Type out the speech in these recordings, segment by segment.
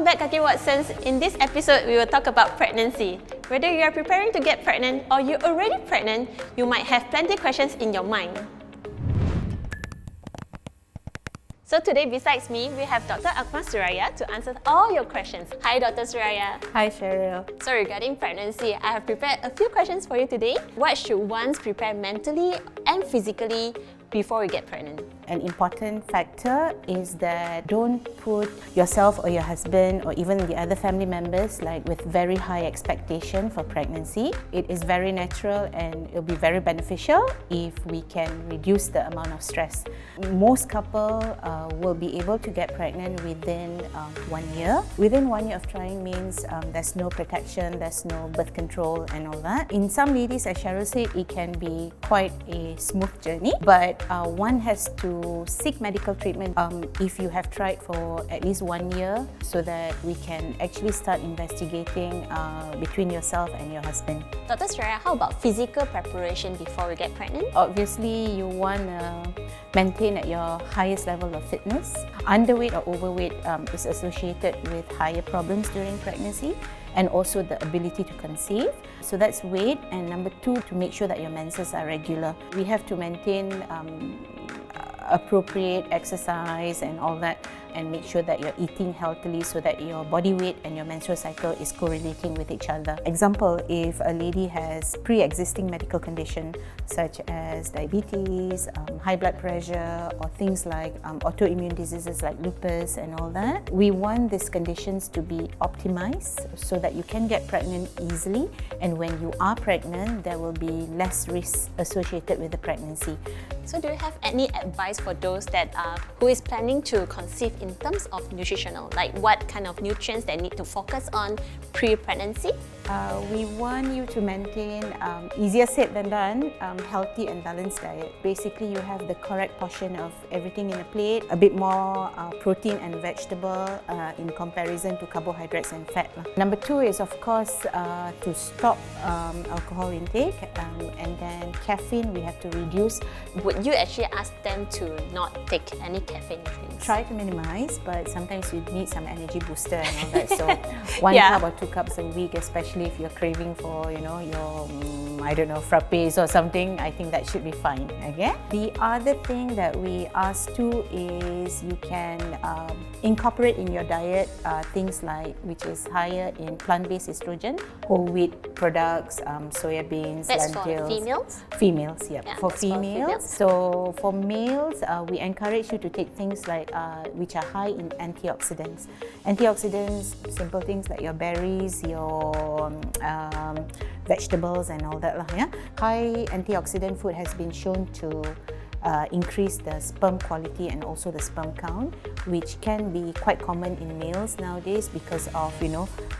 Welcome back, Kaki Watsons. In this episode, we will talk about pregnancy. Whether you are preparing to get pregnant or you're already pregnant, you might have plenty of questions in your mind. So today, besides me, we have Dr. Akmal Suraya to answer all your questions. Hi, Dr. Suraya. Hi, Cheryl. So regarding pregnancy, I have prepared a few questions for you today. What should one prepare mentally and physically before we get pregnant? An important factor is that don't put yourself or your husband or even the other family members with very high expectation for pregnancy. It is very natural and it'll be very beneficial if we can reduce the amount of stress. Most couple will be able to get pregnant within 1 year. Within 1 year of trying means there's no protection, there's no birth control and all that. In some ladies, as Cheryl said, it can be quite a smooth journey, but one has to seek medical treatment if you have tried for at least 1 year, so that we can actually start investigating between yourself and your husband. Dr. Suraya, how about physical preparation before we get pregnant? Obviously, you want to maintain at your highest level of fitness. Underweight or overweight is associated with higher problems during pregnancy and also the ability to conceive. So that's weight. And number 2, to make sure that your menses are regular. We have to maintain appropriate exercise and all that, and make sure that you're eating healthily so that your body weight and your menstrual cycle is correlating with each other. Example, if a lady has pre-existing medical condition such as diabetes, high blood pressure, or things like autoimmune diseases like lupus and all that, we want these conditions to be optimized so that you can get pregnant easily, and when you are pregnant, there will be less risk associated with the pregnancy. So do you have any advice for those that who is planning to conceive in terms of nutritional, like what kind of nutrients they need to focus on pre-pregnancy? We want you to maintain, easier said than done, healthy and balanced diet. Basically, you have the correct portion of everything in a plate, a bit more protein and vegetable in comparison to carbohydrates and fat. Number 2 is, of course, to stop alcohol intake, and then caffeine we have to reduce. Would you actually ask them to not take any caffeine drinks? Try to minimize, but sometimes you need some energy booster and all that. So 1 cup or 2 cups a week, especially if you're craving for, your frappes or something, I think that should be fine. Okay. The other thing that we ask too is you can incorporate in your diet things like, which is higher in plant-based estrogen, whole wheat products, soya beans, that's lentils. For females? Females, yeah. For females. So for males, we encourage you to take things like which are high in antioxidants. Antioxidants, simple things like your berries, your vegetables and all that. Yeah? High antioxidant food has been shown to increase the sperm quality and also the sperm count, which can be quite common in males nowadays because of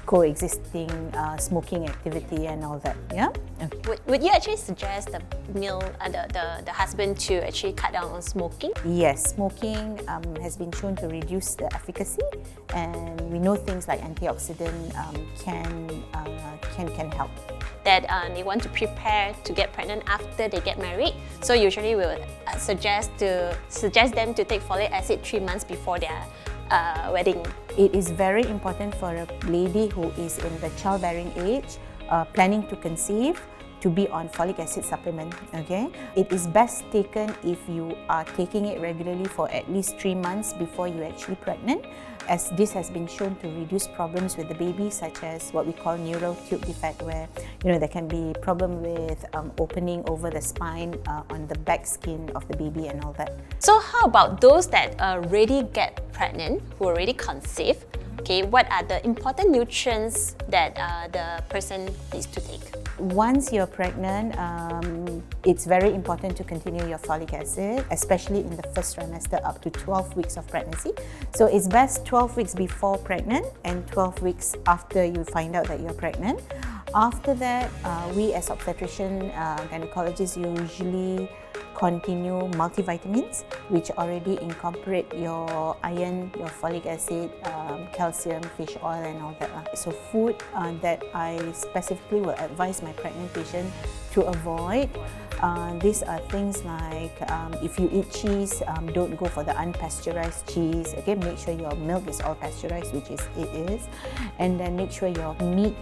coexisting smoking activity and all that. Yeah. Okay. Would you actually suggest the the husband to actually cut down on smoking? Yes, smoking has been shown to reduce the efficacy, and we know things like antioxidant can help. That they want to prepare to get pregnant after they get married. So usually we would suggest them to take folic acid 3 months before their wedding. It is very important for a lady who is in the childbearing age, planning to conceive, to be on folic acid supplement. Okay, it is best taken if you are taking it regularly for at least 3 months before you actually pregnant, as this has been shown to reduce problems with the baby, such as what we call neural tube defect, where there can be problem with opening over the spine on the back skin of the baby and all that. So how about those that already get pregnant, who already conceive? Okay, what are the important nutrients that the person needs to take? Once you're pregnant, it's very important to continue your folic acid, especially in the first trimester up to 12 weeks of pregnancy. So it's best 12 weeks before pregnant and 12 weeks after you find out that you're pregnant. After that, we as obstetrician gynecologists usually continue multivitamins, which already incorporate your iron, your folic acid, calcium, fish oil and all that. So food that I specifically will advise my pregnant patient to avoid These are things like if you eat cheese, don't go for the unpasteurized cheese. Okay, make sure your milk is all pasteurized, which it is, and then make sure your meat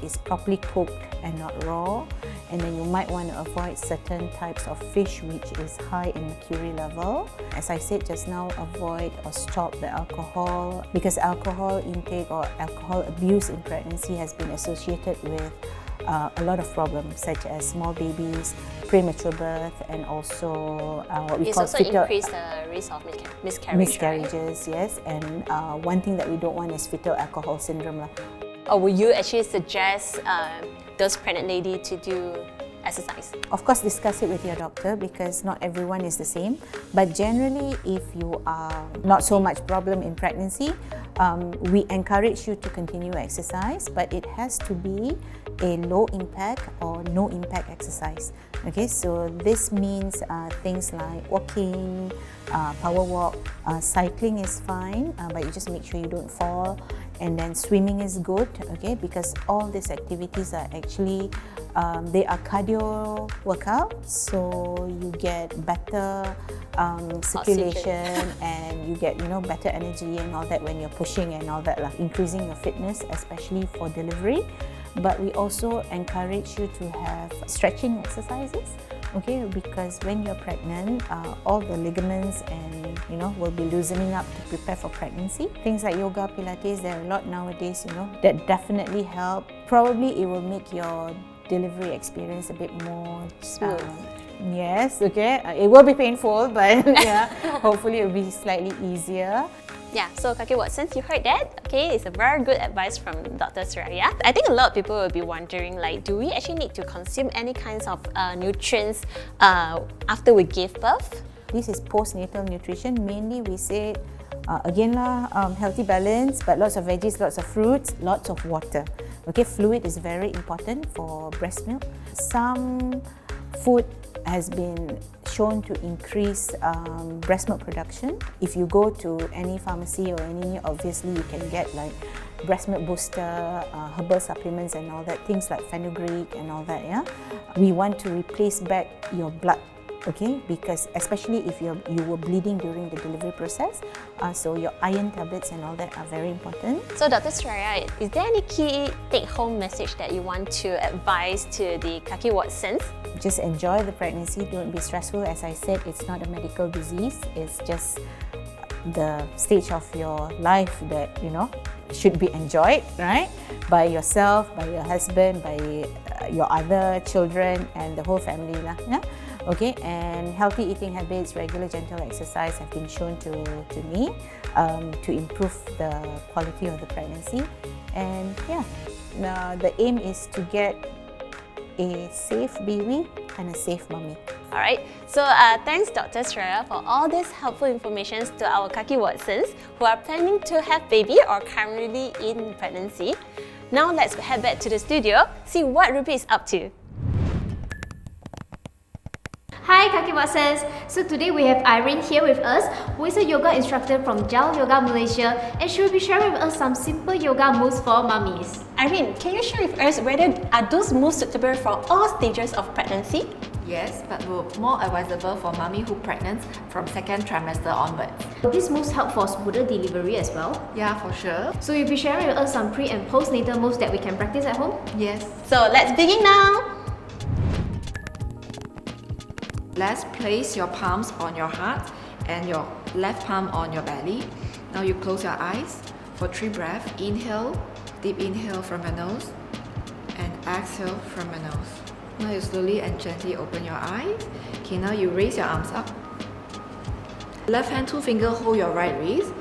is properly cooked and not raw. And then you might want to avoid certain types of fish which is high in mercury level. As I said just now, avoid or stop the alcohol, because alcohol intake or alcohol abuse in pregnancy has been associated with a lot of problems such as small babies, premature birth, and also what we call fetal increase the risk of miscarriages. Right? Yes, and one thing that we don't want is fetal alcohol syndrome. Or would you actually suggest those pregnant lady to do exercise? Of course, discuss it with your doctor because not everyone is the same. But generally, if you are not so much problem in pregnancy, we encourage you to continue exercise, but it has to be a low impact or no impact exercise. Okay, so this means things like walking, power walk, cycling is fine, but you just make sure you don't fall. And then swimming is good, okay, because all these activities are actually, they are cardio workouts, so you get better circulation and you get, better energy and all that when you're pushing and all that, increasing your fitness, especially for delivery. But we also encourage you to have stretching exercises, okay, because when you're pregnant, all the ligaments and will be loosening up to prepare for pregnancy. Things like yoga, pilates, there are a lot nowadays, that definitely help. Probably it will make your delivery experience a bit more smooth. Yes, okay. It will be painful, but yeah, hopefully it will be slightly easier. Yeah, so Kaki Watson, you heard that? Okay, it's a very good advice from Dr. Suraya. I think a lot of people will be wondering, do we actually need to consume any kinds of nutrients after we give birth? This is postnatal nutrition. Mainly we say, healthy balance, but lots of veggies, lots of fruits, lots of water. Okay, fluid is very important for breast milk. Some food has been shown to increase breast milk production. If you go to any pharmacy or obviously you can get breast milk booster, herbal supplements and all that, things like fenugreek and all that, yeah. We want to replace back your blood, okay, because especially if you were bleeding during the delivery process, so your iron tablets and all that are very important. So Dr. Suraya, is there any key take-home message that you want to advise to the Kaki Watsons? Just enjoy the pregnancy, don't be stressful. As I said, it's not a medical disease, it's just the stage of your life that, should be enjoyed, right? By yourself, by your husband, by your other children and the whole family. Yeah? Okay, and healthy eating habits, regular gentle exercise have been shown to me to improve the quality of the pregnancy. And yeah, the aim is to get a safe baby and a safe mommy. Alright, so thanks Dr. Suraya for all this helpful information to our Kaki Watsons who are planning to have baby or currently in pregnancy. Now let's head back to the studio, see what Ruby is up to. Hi Kaki Watsons! So today we have Irene here with us, who is a yoga instructor from Jal Yoga Malaysia, and she will be sharing with us some simple yoga moves for mummies. Irene, can you share with us whether are those moves suitable for all stages of pregnancy? Yes, but more advisable for mummy who pregnant from second trimester onwards. These moves help for smoother delivery as well. Yeah, for sure. So you'll be sharing with us some pre and postnatal moves that we can practice at home? Yes. So let's begin now! Let's place your palms on your heart and your left palm on your belly. Now you close your eyes for 3 breaths. Inhale, deep inhale from your nose and exhale from your nose. Now you slowly and gently open your eyes. Okay, now you raise your arms up. Left hand 2 finger hold your right wrist.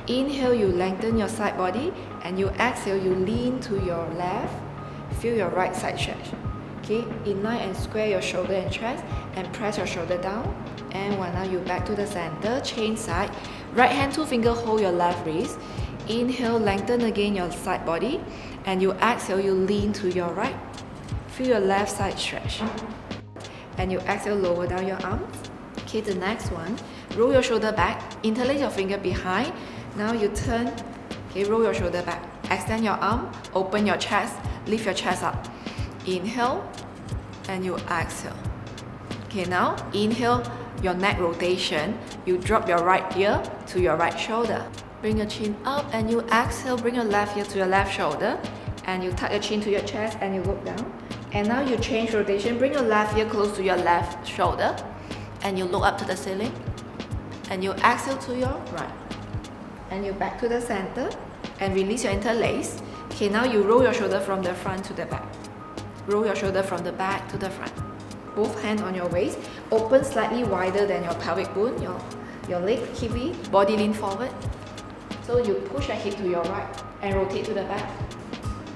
Inhale, you lengthen your side body, and you exhale, you lean to your left. Feel your right side stretch. Okay, inline and square your shoulder and chest and press your shoulder down. And now you back to the center, change side. Right hand 2 finger hold your left wrist. Inhale, lengthen again your side body, and you exhale, you lean to your right. Feel your left side stretch. And you exhale, lower down your arms. Okay, the next one, roll your shoulder back, interlace your finger behind. Now you turn, okay, roll your shoulder back. Extend your arm, open your chest, lift your chest up. Inhale, and you exhale. Okay, now inhale your neck rotation. You drop your right ear to your right shoulder. Bring your chin up and you exhale, bring your left ear to your left shoulder. And you tuck your chin to your chest and you look down. And now you change rotation, bring your left ear close to your left shoulder. And you look up to the ceiling. And you exhale to your right. And you back to the center. And release your interlace. Okay, now you roll your shoulder from the front to the back. Roll your shoulder from the back to the front. Both hands on your waist. Open slightly wider than your pelvic bone. Your leg heavy. Body lean forward. So you push your hip to your right and rotate to the back.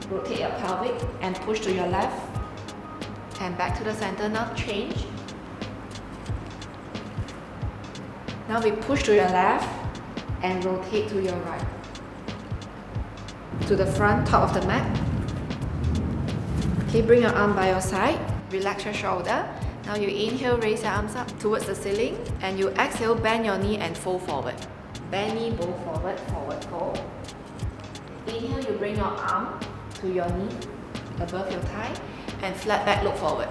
Rotate your pelvic and push to your left. And back to the center. Now change. Now we push to your left and rotate to your right. To the front, top of the mat. Okay, bring your arm by your side. Relax your shoulder. Now you inhale, raise your arms up towards the ceiling. And you exhale, bend your knee and fold forward. Bend knee, bow forward, forward fold. Inhale, you bring your arm to your knee, above your thigh. And flat back, look forward.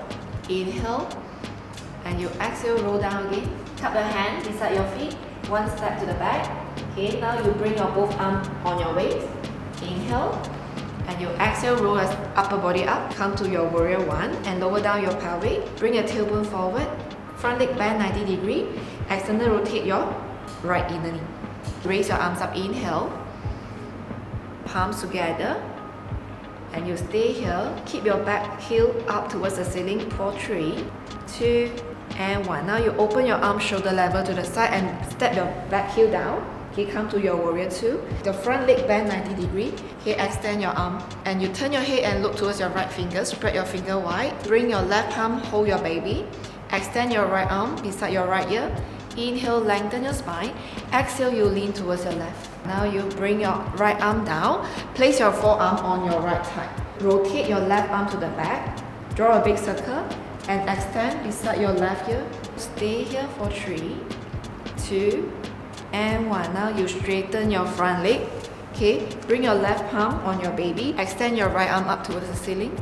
Inhale. And you exhale, roll down again. Tap your hand beside your feet. One step to the back. Okay, now you bring your both arms on your waist. Inhale. And you exhale, roll your upper body up. Come to your warrior one and lower down your pelvic. Bring your tailbone forward. Front leg bend 90 degrees. External rotate your right inner knee. Raise your arms up, inhale. Palms together. And you stay here. Keep your back heel up towards the ceiling for 3, 2, and 1. Now you open your arm shoulder level to the side and step your back heel down. Okay, come to your warrior 2. Your front leg bend 90 degrees. Okay, extend your arm. And you turn your head and look towards your right finger. Spread your finger wide. Bring your left palm, hold your baby. Extend your right arm beside your right ear. Inhale, lengthen your spine. Exhale, you lean towards your left. Now you bring your right arm down. Place your forearm on your right thigh. Rotate your left arm to the back. Draw a big circle and extend beside your left ear. Stay here for 3, 2, and 1. Now you straighten your front leg. Okay, bring your left palm on your baby. Extend your right arm up towards the ceiling.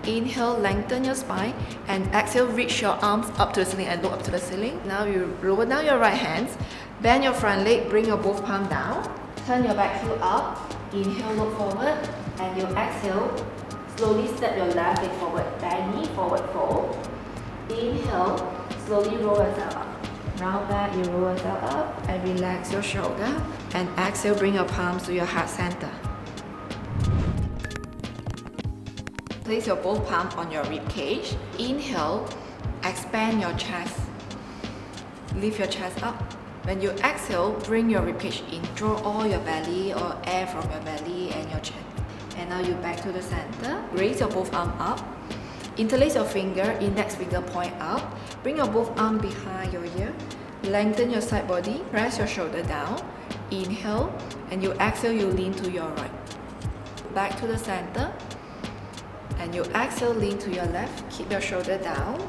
Inhale, lengthen your spine, and exhale, reach your arms up to the ceiling and look up to the ceiling. Now you lower down your right hands, bend your front leg, bring your both palms down, turn your back heel up, inhale, look forward, and you exhale, slowly step your left leg forward, bend knee, forward fold. Inhale, slowly roll yourself up. Round back, you roll yourself up and relax your shoulder. And exhale, bring your palms to your heart center. Place your both palms on your rib cage. Inhale, expand your chest. Lift your chest up. When you exhale, bring your rib cage in. Draw all your belly or air from your belly and your chin. And now you back to the center. Raise your both arms up. Interlace your finger, index finger point up. Bring your both arms behind your ear. Lengthen your side body. Press your shoulder down. Inhale. And you exhale, you lean to your right. Back to the center. And you exhale, lean to your left. Keep your shoulder down.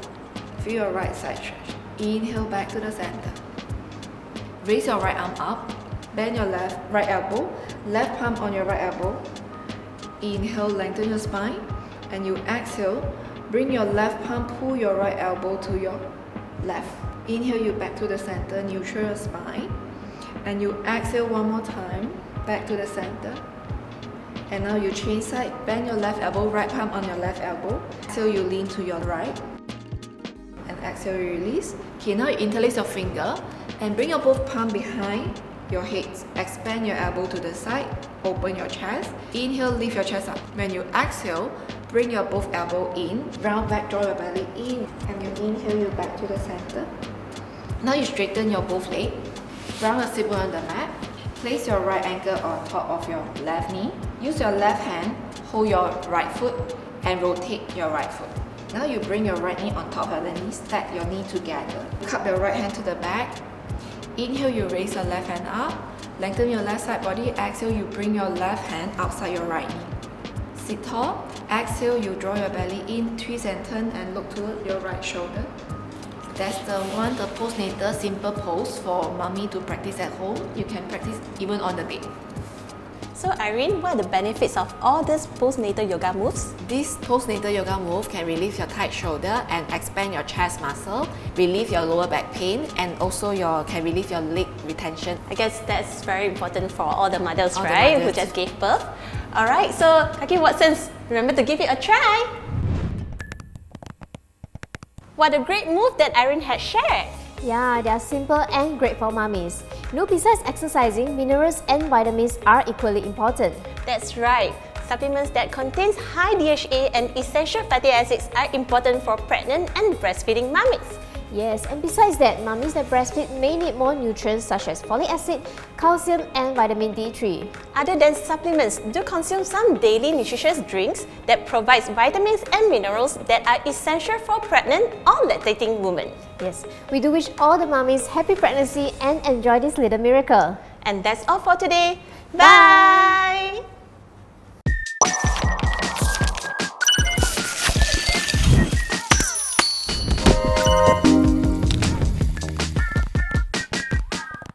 Feel your right side stretch. Inhale, back to the center. Raise your right arm up. Bend your right elbow. Left palm on your right elbow. Inhale, lengthen your spine. And you exhale, bring your left palm, pull your right elbow to your left. Inhale, you back to the center, neutral your spine. And you exhale one more time, back to the center. And now you change side, bend your left elbow, right palm on your left elbow. Exhale, you lean to your right. And exhale, you release. Okay, now you interlace your finger and bring your both palm behind your head. Expand your elbow to the side, open your chest. Inhale, lift your chest up. When you exhale, bring your both elbow in, round back, draw your belly in. And you inhale, you back to the center. Now you straighten your both legs. Round your sit bone on the mat. Place your right ankle on top of your left knee. Use your left hand, hold your right foot and rotate your right foot. Now you bring your right knee on top of the knee, stack your knee together. Cup your right hand to the back. Inhale, you raise your left hand up. Lengthen your left side body. Exhale, you bring your left hand outside your right knee. Sit tall. Exhale, you draw your belly in, twist and turn and look toward your right shoulder. That's the postnatal simple pose for mommy to practice at home. You can practice even on the bed. So Irene, what are the benefits of all these postnatal yoga moves? This postnatal yoga move can relieve your tight shoulder and expand your chest muscle, relieve your lower back pain, and also can relieve your leg retention. I guess that's very important for all the mothers, All the right? Who mothers. just gave birth. Alright, so Kaki Watsons, remember to give it a try. What a great move that Irene had shared. Yeah, they are simple and great for mummies. Besides exercising, minerals and vitamins are equally important. That's right. Supplements that contains high DHA and essential fatty acids are important for pregnant and breastfeeding mummies. Yes, and besides that, mummies that breastfeed may need more nutrients such as folic acid, calcium and vitamin D3. Other than supplements, do consume some daily nutritious drinks that provides vitamins and minerals that are essential for pregnant or lactating women. Yes, we do wish all the mummies happy pregnancy and enjoy this little miracle. And that's all for today. Bye!